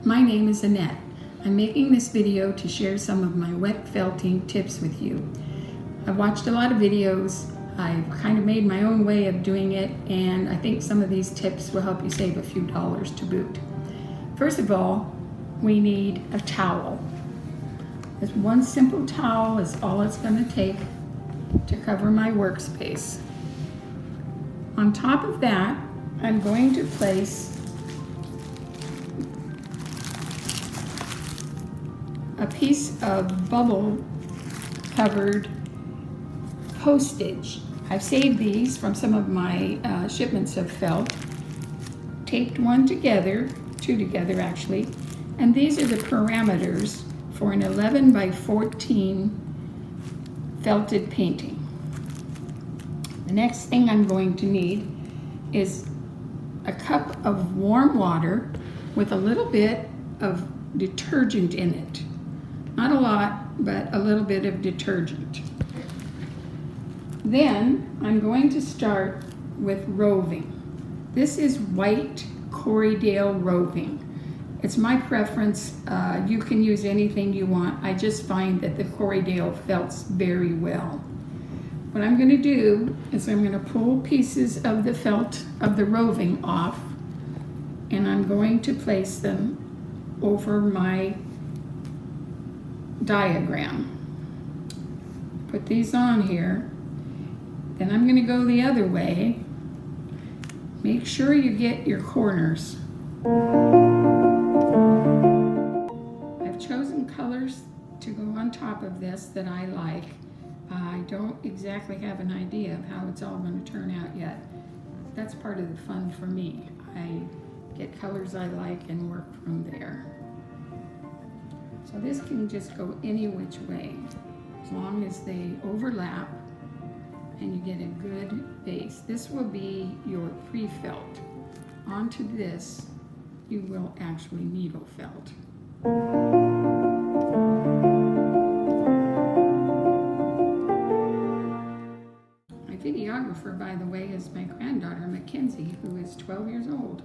My name is Annette. I'm making this video to share some of my wet felting tips with you. I've watched a lot of videos. I've kind of made my own way of doing it, and I think some of these tips will help you save a few dollars to boot. First of all, we need a towel. This one simple towel is all it's going to take to cover my workspace. On top of that, I'm going to place a piece of bubble covered postage. I've saved these from some of my shipments of felt, taped two together actually, and these are the parameters for an 11 by 14 felted painting. The next thing I'm going to need is a cup of warm water with a little bit of detergent in it. Not a lot, but a little bit of detergent. Then I'm going to start with roving. This is white Corriedale roving. It's my preference. You can use anything you want. I just find that the Corriedale felts very well. What I'm going to do is I'm going to pull pieces of the felt of the roving off, and I'm going to place them over my diagram. Put these on here. Then I'm going to go the other way. Make sure you get your corners. I've chosen colors to go on top of this that I like. I don't exactly have an idea of how it's all going to turn out yet. That's part of the fun for me. I get colors I like and work from there. So this can just go any which way, as long as they overlap and you get a good base. This will be your pre-felt. Onto this, you will actually needle felt. My videographer, by the way, is my granddaughter, Mackenzie, who is 12 years old.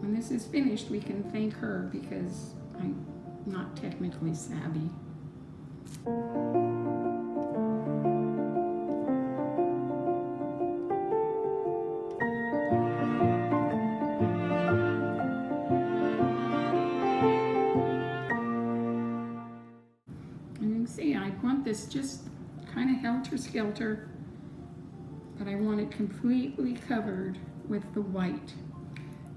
When this is finished, we can thank her because I'm not technically savvy. And you can see I want this just kind of helter-skelter, but I want it completely covered with the white.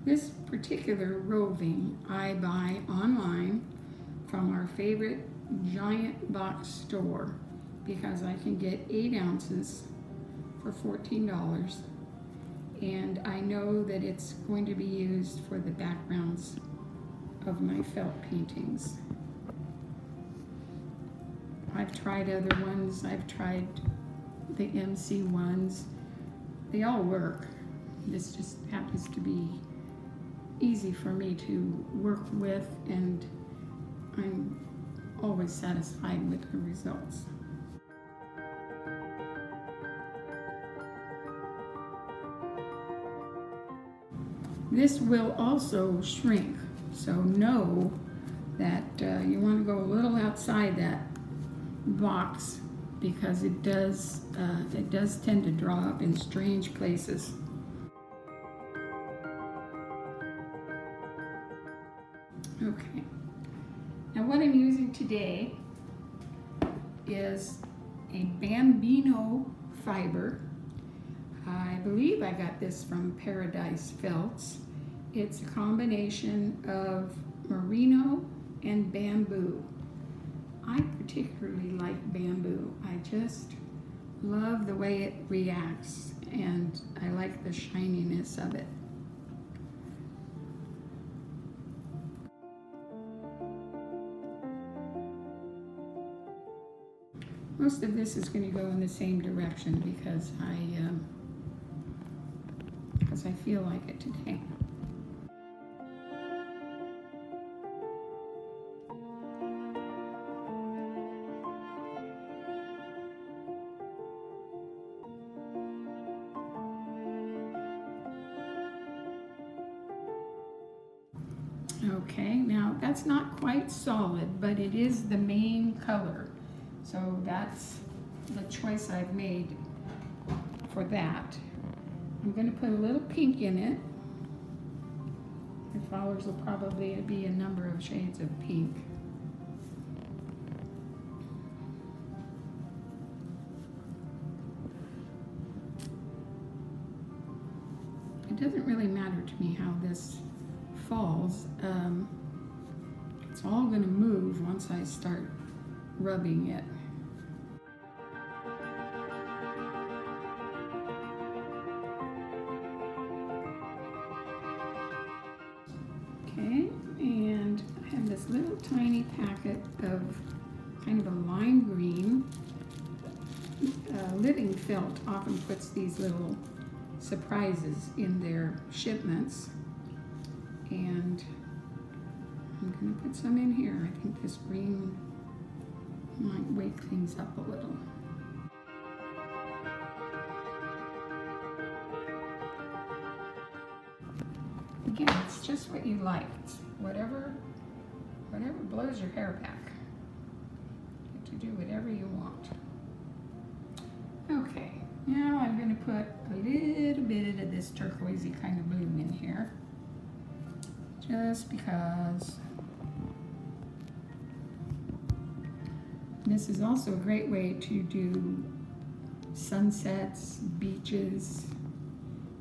This particular roving I buy online from our favorite giant box store because I can get 8 ounces for $14, and I know that it's going to be used for the backgrounds of my felt paintings. I've tried other ones. I've tried the MC ones. They all work. This just happens to be easy for me to work with, and I'm always satisfied with the results. This will also shrink, so know that you want to go a little outside that box because it does tend to draw up in strange places. Okay, now what I'm using today is a Bambino fiber. I believe I got this from Paradise Felts. It's a combination of merino and bamboo. I particularly like bamboo. I just love the way it reacts, and I like the shininess of it. Most of this is going to go in the same direction because I feel like it today. Okay, now that's not quite solid, but it is the main color. So that's the choice I've made for that. I'm going to put a little pink in it. The flowers will probably be a number of shades of pink. It doesn't really matter to me how this falls. It's all going to move once I start rubbing it. Okay, and I have this little tiny packet of kind of a lime green. Living Felt often puts these little surprises in their shipments, and I'm going to put some in here. I think this green might wake things up a little. Again, it's just what you like. It's whatever blows your hair back. You get to do whatever you want. Okay, now I'm going to put a little bit of this turquoisey kind of blue in here, just because this is also a great way to do sunsets, beaches,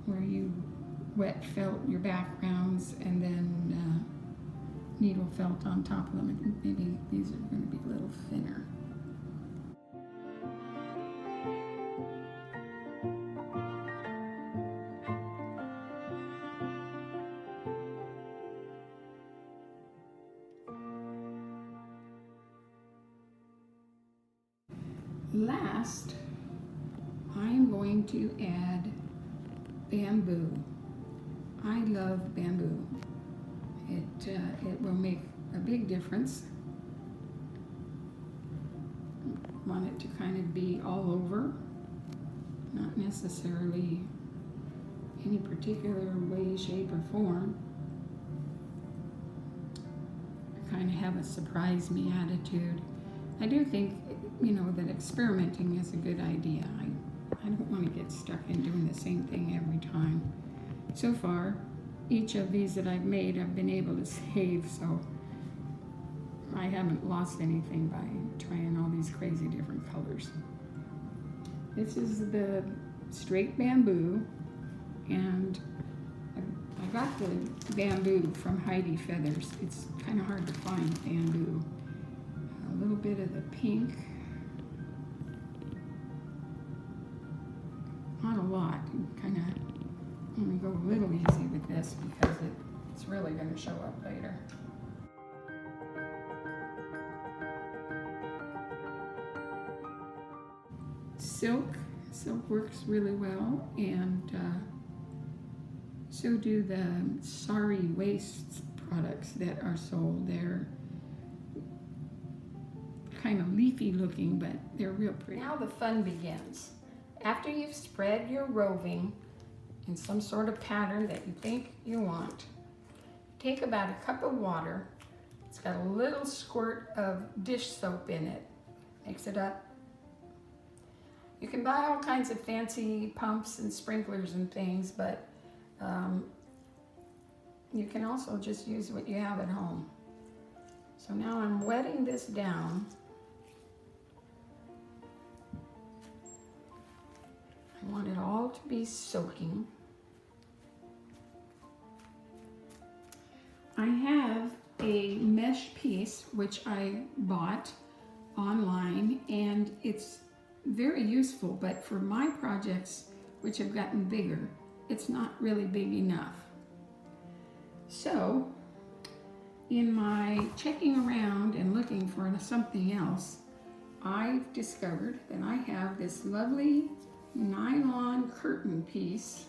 where you wet felt your backgrounds and then needle felt on top of them. I think maybe these are going to be a little thinner. Last, I'm going to add bamboo. I love bamboo. It will make a big difference. I want it to kind of be all over, not necessarily any particular way, shape, or form. I kind of have a surprise me attitude. I do think, you know, that experimenting is a good idea. I don't want to get stuck in doing the same thing every time. So far, each of these that I've made, I've been able to save, so I haven't lost anything by trying all these crazy different colors. This is the straight bamboo, and I got the bamboo from Heidi Feathers. It's kind of hard to find bamboo. A little bit of the pink. Not a lot. Kind of only go a little easy with this because it's really going to show up later. Silk works really well, and so do the Sari waist products that are sold. They're kind of leafy looking, but they're real pretty. Now the fun begins. After you've spread your roving in some sort of pattern that you think you want, take about a cup of water. It's got a little squirt of dish soap in it. Mix it up. You can buy all kinds of fancy pumps and sprinklers and things, but you can also just use what you have at home. So now I'm wetting this down. I want it all to be soaking. I have a mesh piece which I bought online, and it's very useful, but for my projects, which have gotten bigger, it's not really big enough. So, in my checking around and looking for something else, I've discovered that I have this lovely nylon curtain piece,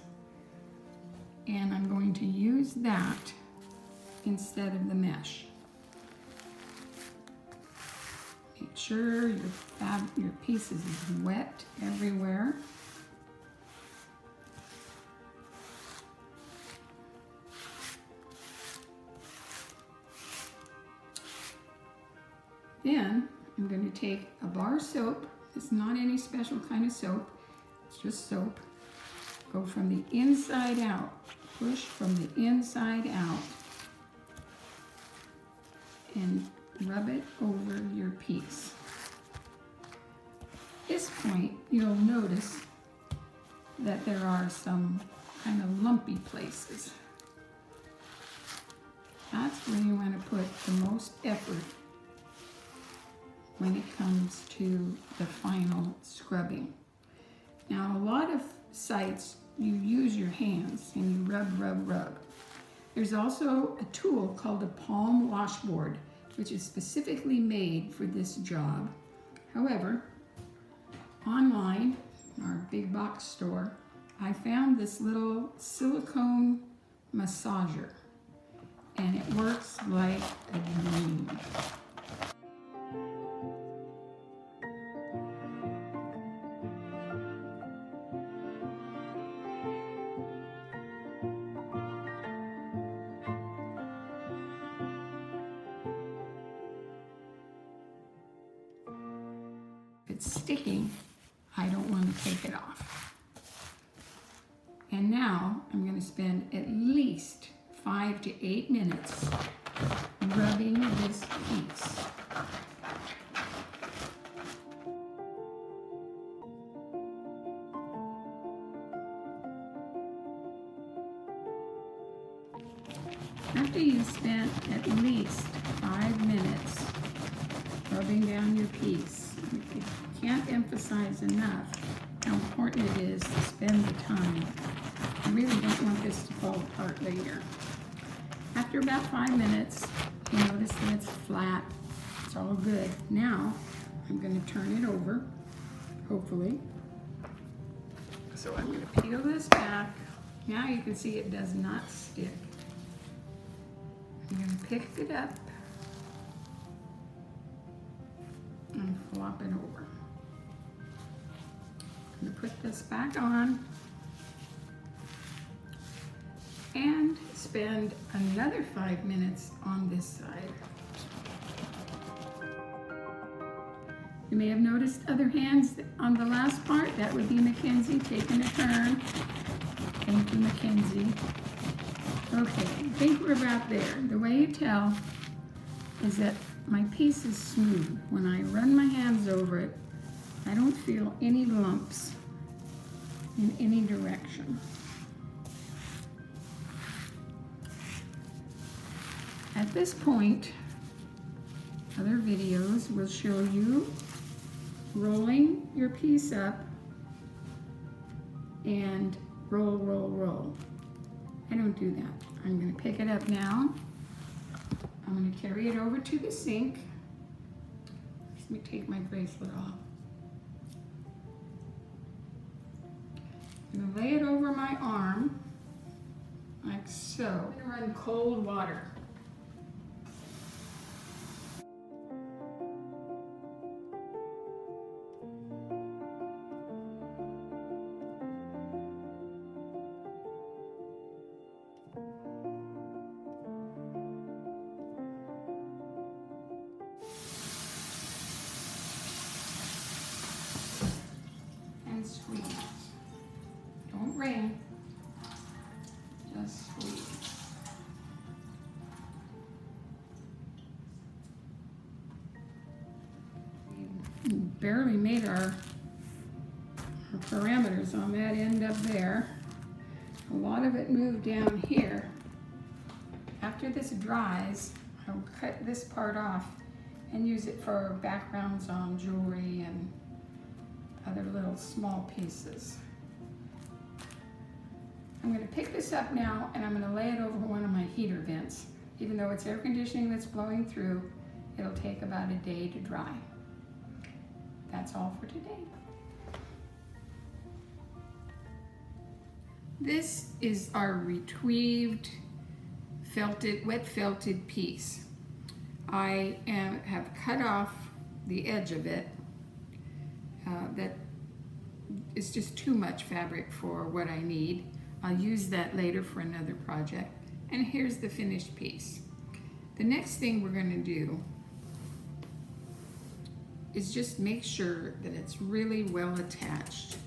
and I'm going to use that instead of the mesh. Make sure your piece is wet everywhere. Then I'm going to take a bar of soap. It's not any special kind of soap. It's just soap. Go from the inside out. Push from the inside out. And rub it over your piece. At this point, you'll notice that there are some kind of lumpy places. That's where you want to put the most effort when it comes to the final scrubbing. Now, a lot of sites, you use your hands and you rub, rub, rub. There's also a tool called a palm washboard, which is specifically made for this job. However, online, our big box store, I found this little silicone massager, and it works like a dream. If it's sticking, I don't want to take it off. And now I'm going to spend at least 5 to 8 minutes rubbing this piece. After you've spent at least 5 minutes rubbing down your piece, you can't emphasize enough how important it is to spend the time. I really don't want this to fall apart later. After about 5 minutes, you notice that it's flat. It's all good. Now, I'm going to turn it over, hopefully. So I'm going to peel this back. Now you can see it does not stick. I'm going to pick it up and flop it over. I'm going to put this back on and spend another 5 minutes on this side. You may have noticed other hands on the last part. That would be Mackenzie taking a turn. Thank you, Mackenzie. Okay, I think we're about there. The way you tell is that my piece is smooth. When I run my hands over it, I don't feel any lumps in any direction. At this point, other videos will show you rolling your piece up and roll, roll, roll. I don't do that. I'm going to pick it up now. I'm going to carry it over to the sink. Let me take my bracelet off. I'm going to lay it over my arm, like so. I'm going to run cold water. Squeeze. Don't wring, just squeeze. We barely made our parameters on that end up there. A lot of it moved down here. After this dries, I'll cut this part off and use it for backgrounds on jewelry and other little small pieces. I'm going to pick this up now and I'm going to lay it over one of my heater vents. Even though it's air conditioning that's blowing through, it'll take about a day to dry. That's all for today. This is our retrieved wet felted piece. I have cut off the edge of it. That is just too much fabric for what I need. I'll use that later for another project. And here's the finished piece. The next thing we're going to do is just make sure that it's really well attached.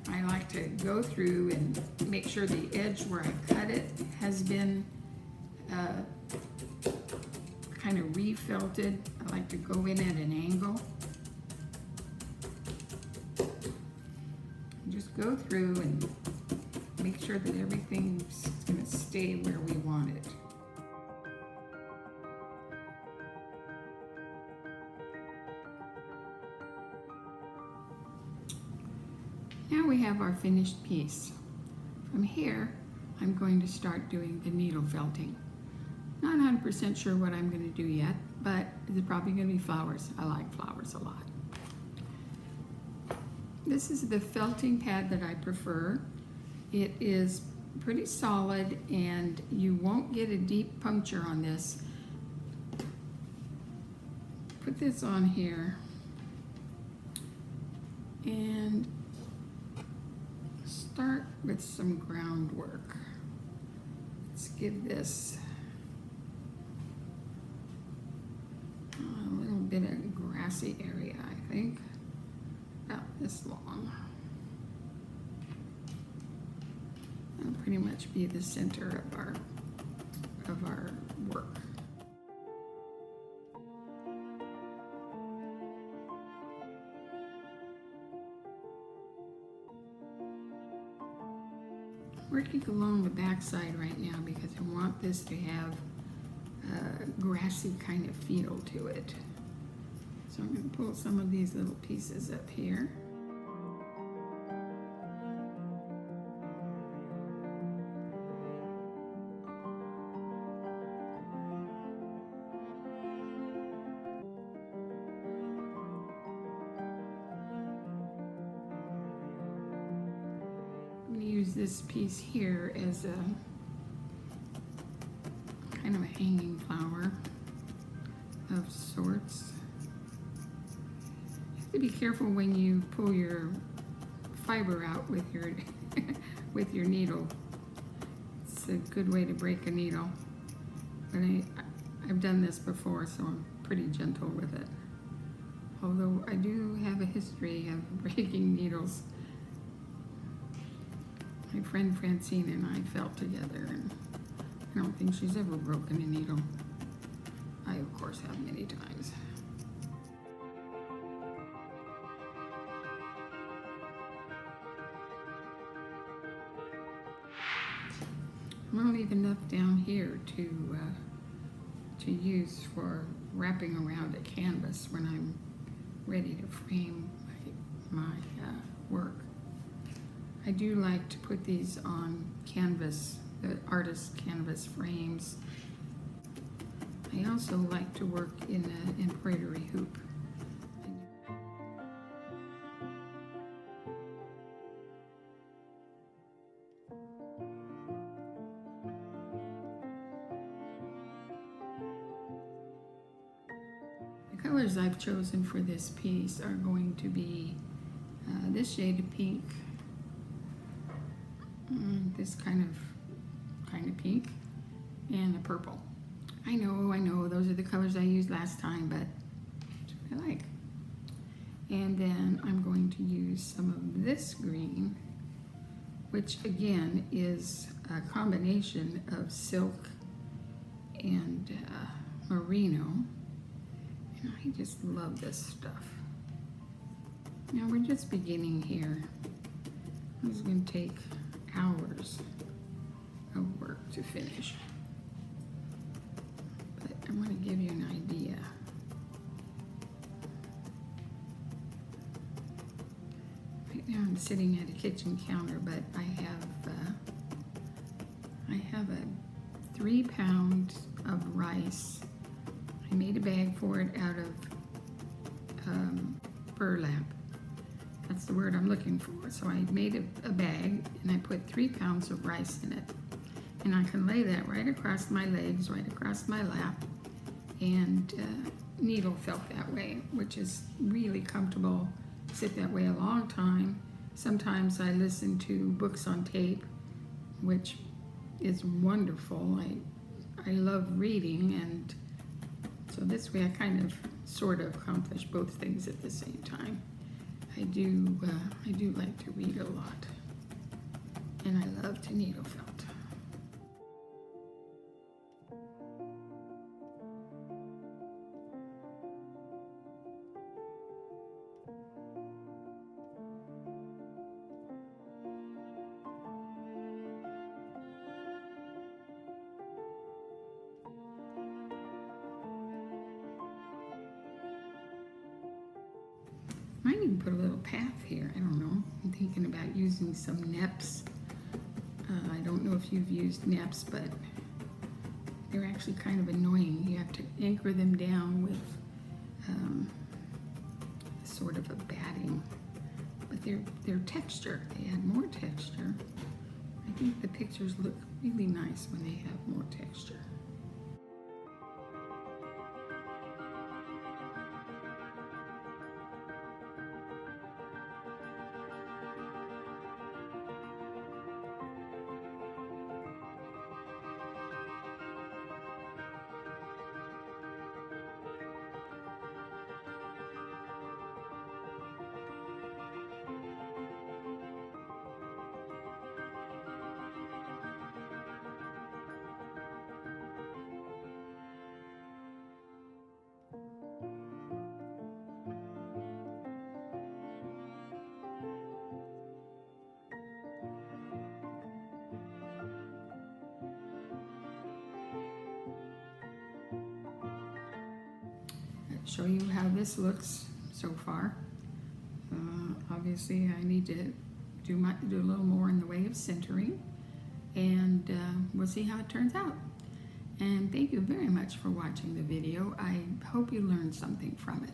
I like to go through and make sure the edge where I cut it has been kind of refelted. I like to go in at an angle. Just go through and make sure that everything's going to stay where we want it. Now we have our finished piece. From here, I'm going to start doing the needle felting. Not 100% sure what I'm going to do yet, but it's probably going to be flowers. I like flowers a lot. This is the felting pad that I prefer. It is pretty solid and you won't get a deep puncture on this. Put this on here and start with some groundwork. Let's give this a little bit of grassy area, I think, about this long. That'll pretty much be the center of our work. Working along the back side right now because I want this to have a grassy kind of feel to it. So I'm going to pull some of these little pieces up here. Use this piece here as a kind of a hanging flower of sorts. You have to be careful when you pull your fiber out with your with your needle. It's a good way to break a needle. But I've done this before, so I'm pretty gentle with it. Although I do have a history of breaking needles. My friend Francine and I felt together, and I don't think she's ever broken a needle. I, of course, have many times. I'm going to leave enough down here to use for wrapping around a canvas when I'm ready to frame my work. I do like to put these on canvas, the artist canvas frames. I also like to work in an embroidery hoop. The colors I've chosen for this piece are going to be this shade of pink, this kind of pink, and a purple. I know, those are the colors I used last time, but that's what I like. And then I'm going to use some of this green, which again is a combination of silk and merino. And I just love this stuff. Now we're just beginning here. This is going to take hours of work to finish, but I want to give you an idea. Right now I'm sitting at a kitchen counter, but I have a 3 pounds of rice. I made a bag for it out of burlap. That's the word I'm looking for. So I made a bag and I put 3 pounds of rice in it. And I can lay that right across my legs, right across my lap, and needle felt that way, which is really comfortable. Sit that way a long time. Sometimes I listen to books on tape, which is wonderful. I love reading, and so this way I kind of sort of accomplish both things at the same time. I do like to read a lot, and I love to needle felt. Might even put a little path here. I don't know. I'm thinking about using some neps. I don't know if you've used neps, but they're actually kind of annoying. You have to anchor them down with sort of a batting, but they're texture. They add more texture. I think the pictures look really nice when they have more texture. Show you how this looks so far. Obviously, I need to do a little more in the way of centering, and we'll see how it turns out. And thank you very much for watching the video. I hope you learned something from it.